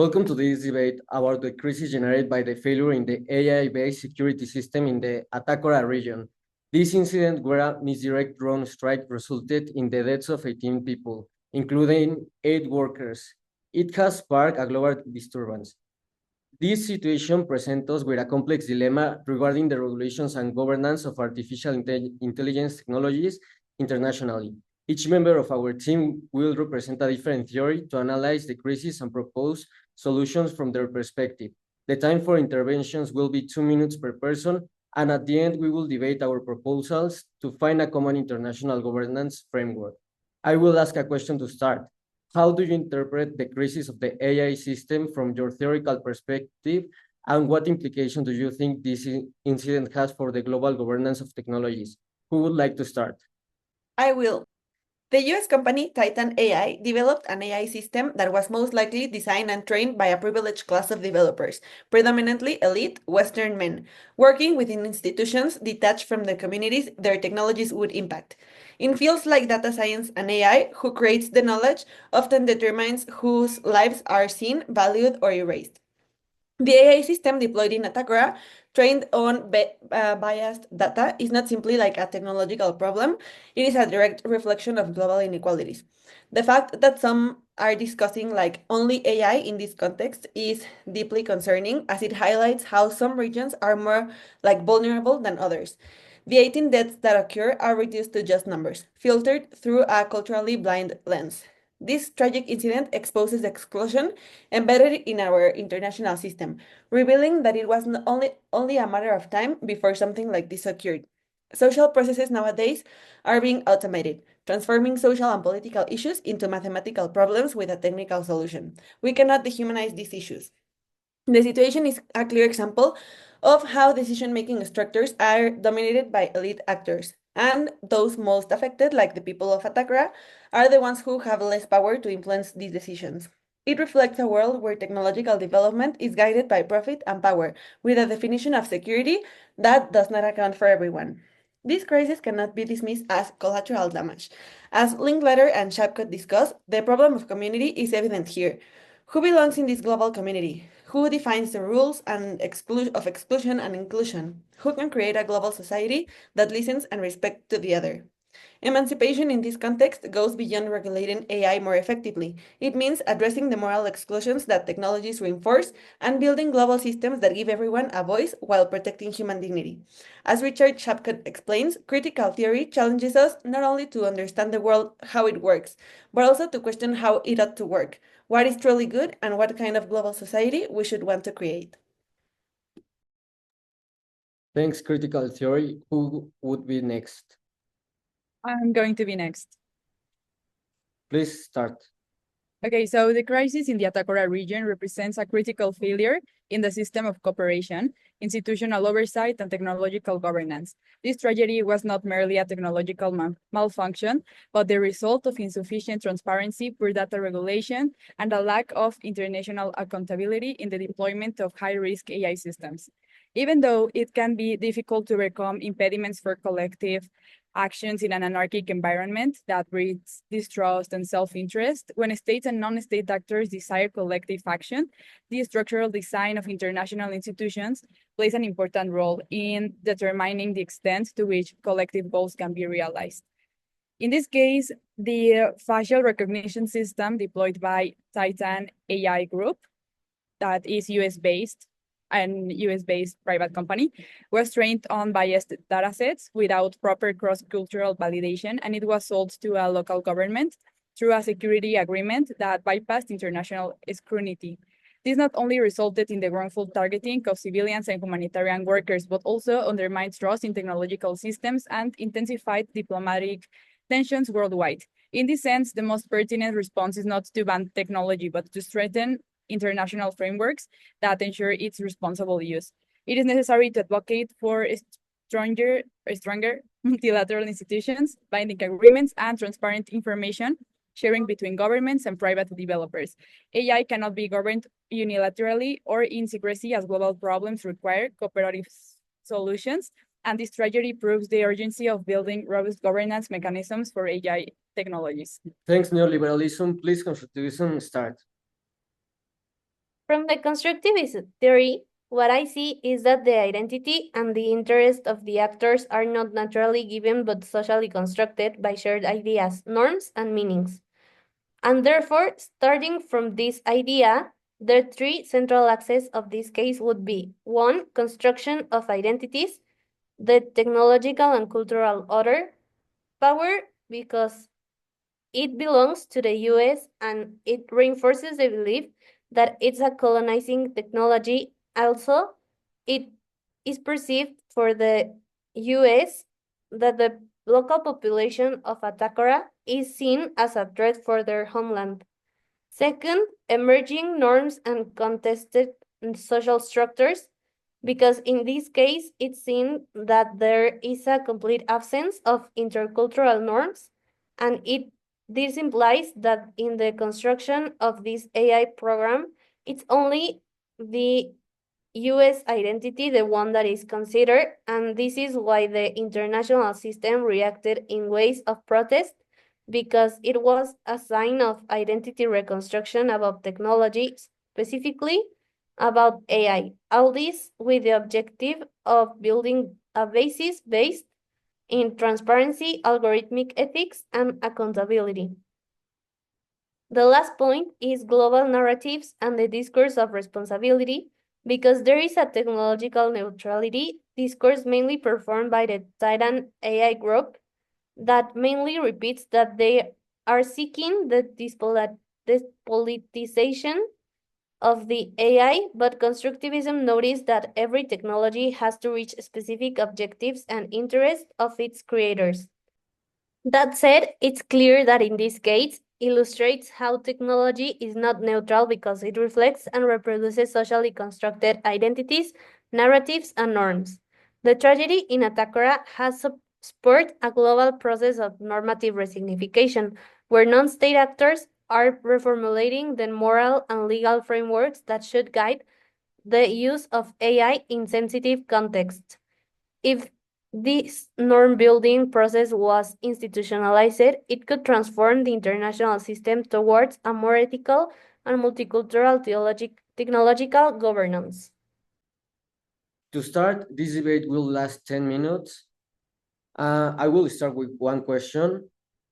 Welcome to this debate about the crisis generated by the failure in the AI-based security system in the Atacora region. This incident, where a misdirect drone strike resulted in the deaths of 18 people, including 8 workers. It has sparked a global disturbance. This situation presents us with a complex dilemma regarding the regulations and governance of artificial intelligence technologies internationally. Each member of our team will represent a different theory to analyze the crisis and propose solutions from their perspective. The time for interventions will be 2 minutes per person, and at the end, we will debate our proposals to find a common international governance framework. I will ask a question to start. How do you interpret the crisis of the AI system from your theoretical perspective, and what implication do you think this incident has for the global governance of technologies? Who would like to start? I will. The US company Titan AI developed an AI system that was most likely designed and trained by a privileged class of developers, predominantly elite Western men, working within institutions detached from the communities their technologies would impact. In fields like data science and AI, who creates the knowledge often determines whose lives are seen, valued, or erased. The AI system deployed in Atacora, trained on biased data, is not simply like a technological problem, it is a direct reflection of global inequalities. The fact that some are discussing like only AI in this context is deeply concerning, as it highlights how some regions are more like vulnerable than others. The 18 deaths that occur are reduced to just numbers, filtered through a culturally blind lens. This tragic incident exposes the exclusion embedded in our international system, revealing that it was not only a matter of time before something like this occurred. Social processes nowadays are being automated, transforming social and political issues into mathematical problems with a technical solution. We cannot dehumanize these issues. The situation is a clear example of how decision-making structures are dominated by elite actors, and those most affected, like the people of Atacora, are the ones who have less power to influence these decisions. It reflects a world where technological development is guided by profit and power, with a definition of security that does not account for everyone. This crisis cannot be dismissed as collateral damage. As Linkletter and Shapcott discuss, the problem of community is evident here. Who belongs in this global community? Who defines the rules and of exclusion and inclusion? Who can create a global society that listens and respects to the other? Emancipation in this context goes beyond regulating AI more effectively. It means addressing the moral exclusions that technologies reinforce and building global systems that give everyone a voice while protecting human dignity. As Richard Shapcott explains, critical theory challenges us not only to understand the world how it works, but also to question how it ought to work, what is truly good, and what kind of global society we should want to create. Thanks, critical theory. Who would be next? I'm going to be next. Please start. Okay, so the crisis in the Atacora region represents a critical failure in the system of cooperation, institutional oversight, and technological governance. This tragedy was not merely a technological malfunction, but the result of insufficient transparency, poor data regulation, and a lack of international accountability in the deployment of high-risk AI systems. Even though it can be difficult to overcome impediments for collective actions in an anarchic environment that breeds distrust and self-interest, when states and non-state actors desire collective action, the structural design of international institutions plays an important role in determining the extent to which collective goals can be realized. In this case, the facial recognition system deployed by Titan AI Group, that is US-based, and US-based private company, was trained on biased datasets without proper cross-cultural validation, and it was sold to a local government through a security agreement that bypassed international scrutiny. This not only resulted in the wrongful targeting of civilians and humanitarian workers, but also undermined trust in technological systems and intensified diplomatic tensions worldwide. In this sense, the most pertinent response is not to ban technology, but to strengthen international frameworks that ensure its responsible use. It is necessary to advocate for stronger multilateral institutions, binding agreements, and transparent information sharing between governments and private developers. AI cannot be governed unilaterally or in secrecy, as global problems require cooperative solutions, and this tragedy proves the urgency of building robust governance mechanisms for AI technologies. Thanks, neoliberalism. Please, Constitution, start. From the constructivist theory, what I see is that the identity and the interest of the actors are not naturally given but socially constructed by shared ideas, norms, and meanings. And therefore, starting from this idea, the three central axes of this case would be: one, construction of identities, the technological and cultural order, power, because it belongs to the US and it reinforces the belief that it's a colonizing technology. Also, it is perceived for the US that the local population of Atacora is seen as a threat for their homeland. Second, emerging norms and contested social structures, because in this case, it's seen that there is a complete absence of intercultural norms, and this implies that in the construction of this AI program, it's only the US identity, the one that is considered, and this is why the international system reacted in ways of protest, because it was a sign of identity reconstruction about technology, specifically about AI. All this with the objective of building a basis based in transparency, algorithmic ethics, and accountability. The last point is global narratives and the discourse of responsibility, because there is a technological neutrality discourse mainly performed by the Titan AI group that mainly repeats that they are seeking the dispolitization of the AI, but constructivism noticed that every technology has to reach specific objectives and interests of its creators. That said, it's clear that in this case, illustrates how technology is not neutral because it reflects and reproduces socially constructed identities, narratives, and norms. The tragedy in Atacora has spurred a global process of normative resignification, where non-state actors are reformulating the moral and legal frameworks that should guide the use of AI in sensitive contexts. If this norm building process was institutionalized, it could transform the international system towards a more ethical and multicultural technological governance. To start, this debate will last 10 minutes. I will start with one question.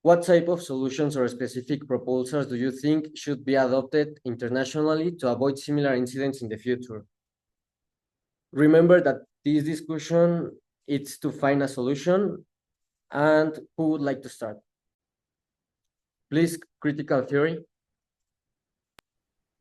What type of solutions or specific proposals do you think should be adopted internationally to avoid similar incidents in the future? Remember that this discussion is to find a solution, and who would like to start? Please, critical theory.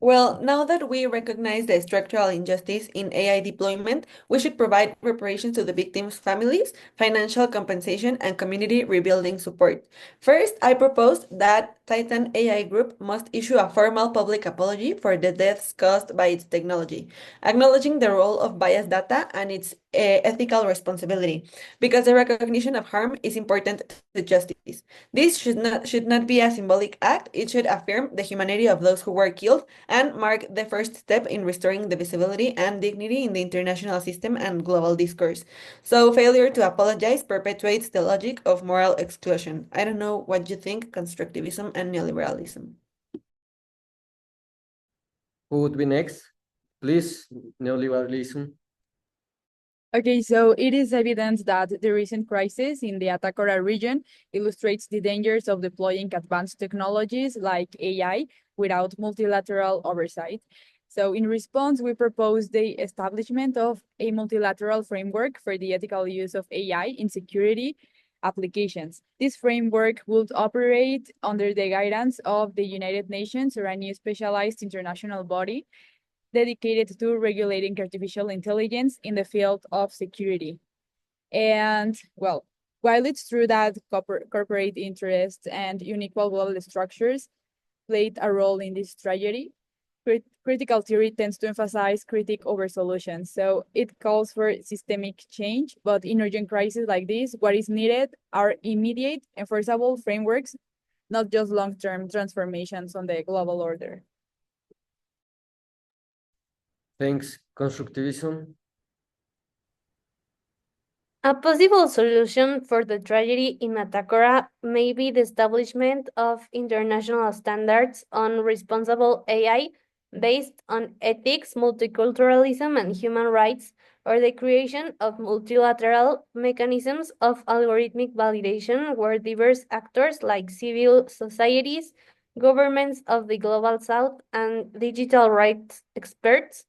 Well, now that we recognize the structural injustice in AI deployment, we should provide reparations to the victims' families, financial compensation, and community rebuilding support. First, I propose that Titan AI Group must issue a formal public apology for the deaths caused by its technology, acknowledging the role of biased data and its ethical responsibility, because the recognition of harm is important to justice. This should not be a symbolic act. It should affirm the humanity of those who were killed and mark the first step in restoring the visibility and dignity in the international system and global discourse. So failure to apologize perpetuates the logic of moral exclusion. I don't know what you think, constructivism and neoliberalism. Who would be next? Please, neoliberalism. Okay, so it is evident that the recent crisis in the Atacora region illustrates the dangers of deploying advanced technologies like AI without multilateral oversight. So in response, we propose the establishment of a multilateral framework for the ethical use of AI in security applications. This framework would operate under the guidance of the United Nations or a new specialized international body dedicated to regulating artificial intelligence in the field of security. And well, while it's true that corporate interests and unequal global structures played a role in this tragedy, critical theory tends to emphasize critique over solutions. So it calls for systemic change, but in urgent crises like this, what is needed are immediate, enforceable frameworks, not just long-term transformations on the global order. Thanks, constructivism. A possible solution for the tragedy in Atacora may be the establishment of international standards on responsible AI based on ethics, multiculturalism, and human rights, or the creation of multilateral mechanisms of algorithmic validation where diverse actors like civil societies, governments of the Global South, and digital rights experts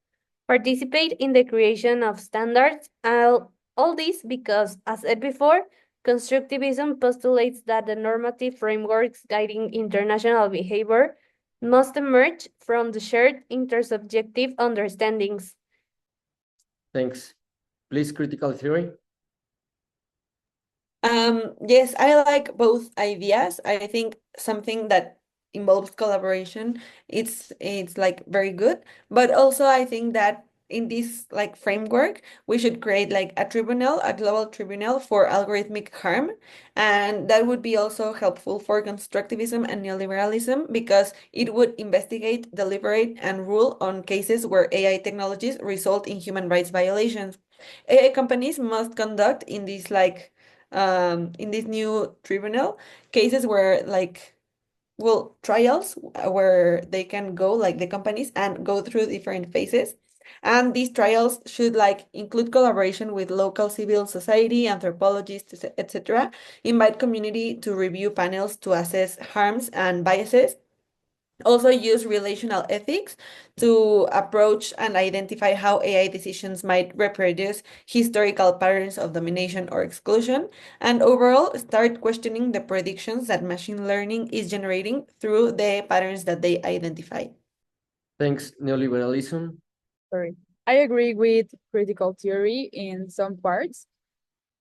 participate in the creation of standards. All this because, as said before, constructivism postulates that the normative frameworks guiding international behavior must emerge from the shared intersubjective understandings. Thanks. Please, critical theory. Yes, I like both ideas. I think something that involves collaboration, it's like very good. But also I think that in this like framework, we should create like a tribunal, a global tribunal for algorithmic harm. And that would be also helpful for constructivism and neoliberalism because it would investigate, deliberate, and rule on cases where AI technologies result in human rights violations. AI companies must conduct in this new tribunal cases where like well trials where they can go like the companies and go through different phases, and these trials should like include collaboration with local civil society, anthropologists, etc. Invite community to review panels to assess harms and biases, also use relational ethics to approach and identify how AI decisions might reproduce historical patterns of domination or exclusion, and overall start questioning the predictions that machine learning is generating through the patterns that they identify. Thanks, neoliberalism. Sorry. I agree with critical theory in some parts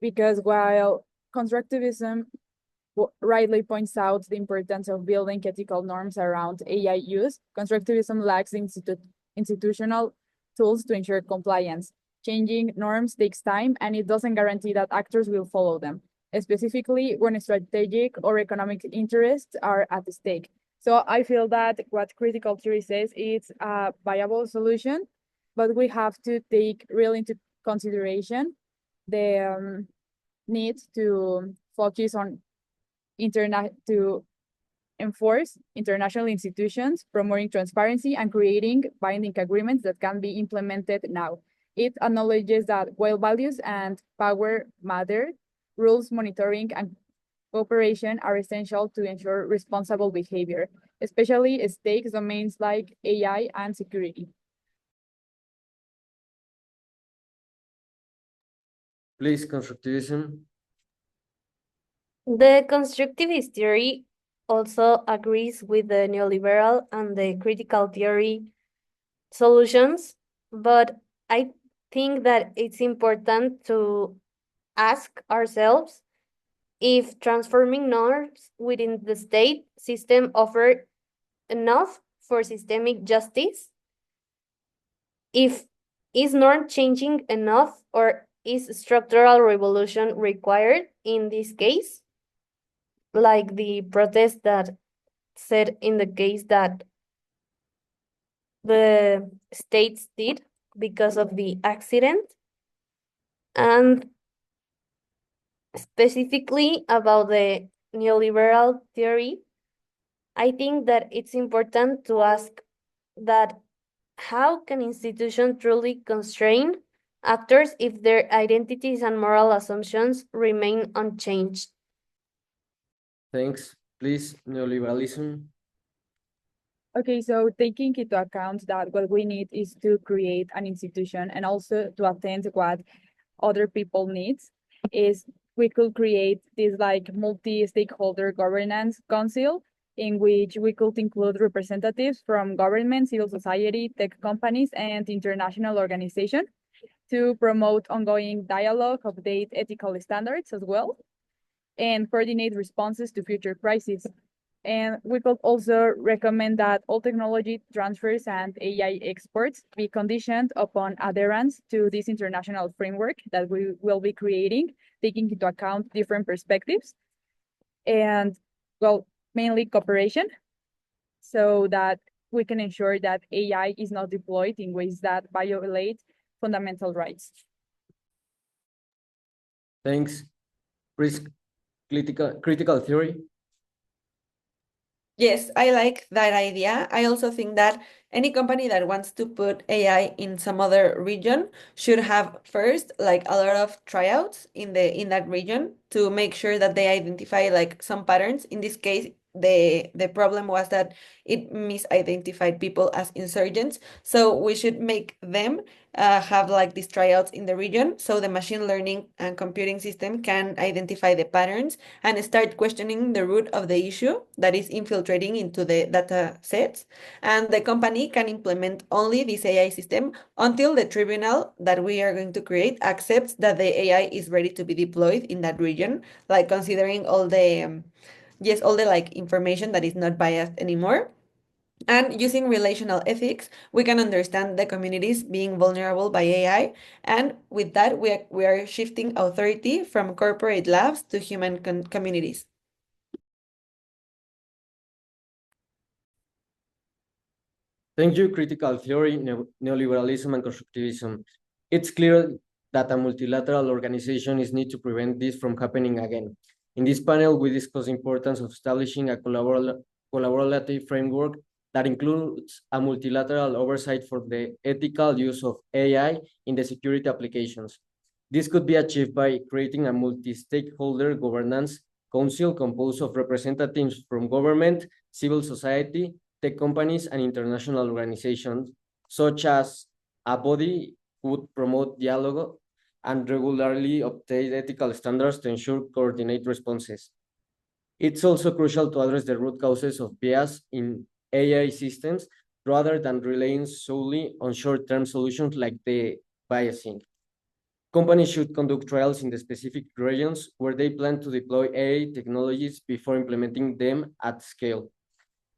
because while constructivism rightly points out the importance of building ethical norms around AI use, constructivism lacks institutional tools to ensure compliance. Changing norms takes time and it doesn't guarantee that actors will follow them, specifically when strategic or economic interests are at stake. So I feel that what critical theory says is a viable solution, but we have to take really into consideration the need to focus on to enforce international institutions, promoting transparency and creating binding agreements that can be implemented now. It acknowledges that while values and power matter, rules, monitoring, and cooperation are essential to ensure responsible behavior, especially stakes domains like AI and security. Please, constructivism. The constructivist theory also agrees with the neoliberal and the critical theory solutions, but I think that it's important to ask ourselves if transforming norms within the state system offer enough for systemic justice, if is norm changing enough or is structural revolution required in this case, like the protest that said in the case that the states did because of the accident, and specifically about the neoliberal theory, I think that it's important to ask that how can institutions truly constrain actors if their identities and moral assumptions remain unchanged? Thanks. Please, neoliberalism. Okay, so taking into account that what we need is to create an institution and also to attend what other people needs, is we could create this like multi-stakeholder governance council in which we could include representatives from government, civil society, tech companies, and international organizations to promote ongoing dialogue, update ethical standards as well, and coordinate responses to future crises. And we could also recommend that all technology transfers and AI exports be conditioned upon adherence to this international framework that we will be creating, taking into account different perspectives and, well, mainly cooperation, so that we can ensure that AI is not deployed in ways that violate fundamental rights. Thanks. Please, critical theory. Yes, I like that idea. I also think that any company that wants to put AI in some other region should have first like a lot of tryouts in that region to make sure that they identify like some patterns. In this case, the problem was that it misidentified people as insurgents. So we should make them have like these tryouts in the region so the machine learning and computing system can identify the patterns and start questioning the root of the issue that is infiltrating into the data sets. And the company can implement only this AI system until the tribunal that we are going to create accepts that the AI is ready to be deployed in that region, like considering all the yes, all the like information that is not biased anymore. And using relational ethics, we can understand the communities being vulnerable by AI. And with that, we are shifting authority from corporate labs to human communities. Thank you, critical theory, neoliberalism, and constructivism. It's clear that a multilateral organization is need to prevent this from happening again. In this panel, we discuss the importance of establishing a collaborative framework that includes a multilateral oversight for the ethical use of AI in the security applications. This could be achieved by creating a multi-stakeholder governance council composed of representatives from government, civil society, tech companies, and international organizations, such as a body would promote dialogue and regularly update ethical standards to ensure coordinate responses. It's also crucial to address the root causes of bias in AI systems rather than relying solely on short-term solutions like the biasing. Companies should conduct trials in the specific regions where they plan to deploy AI technologies before implementing them at scale.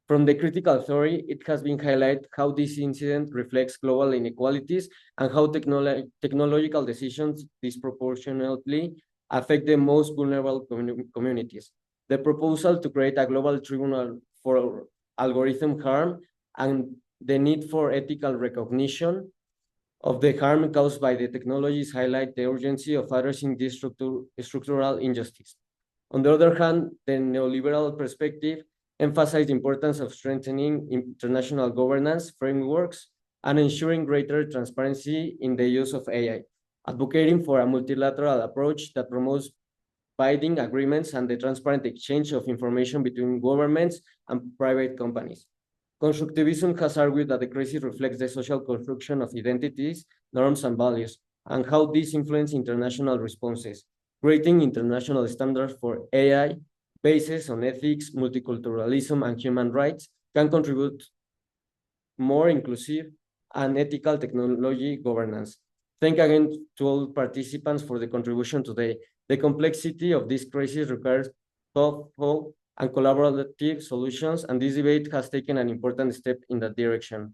From the critical theory, it has been highlighted how this incident reflects global inequalities and how technological decisions disproportionately affect the most vulnerable communities. The proposal to create a global tribunal for algorithm harm and the need for ethical recognition of the harm caused by the technologies highlight the urgency of addressing this structural injustice. On the other hand, the neoliberal perspective emphasized the importance of strengthening international governance frameworks and ensuring greater transparency in the use of AI, advocating for a multilateral approach that promotes binding agreements and the transparent exchange of information between governments and private companies. Constructivism has argued that the crisis reflects the social construction of identities, norms, and values, and how these influence international responses. Creating international standards for AI based on ethics, multiculturalism, and human rights can contribute more inclusive and ethical technology governance. Thank again to all participants for the contribution today. The complexity of this crisis requires thoughtful and collaborative solutions, and this debate has taken an important step in that direction.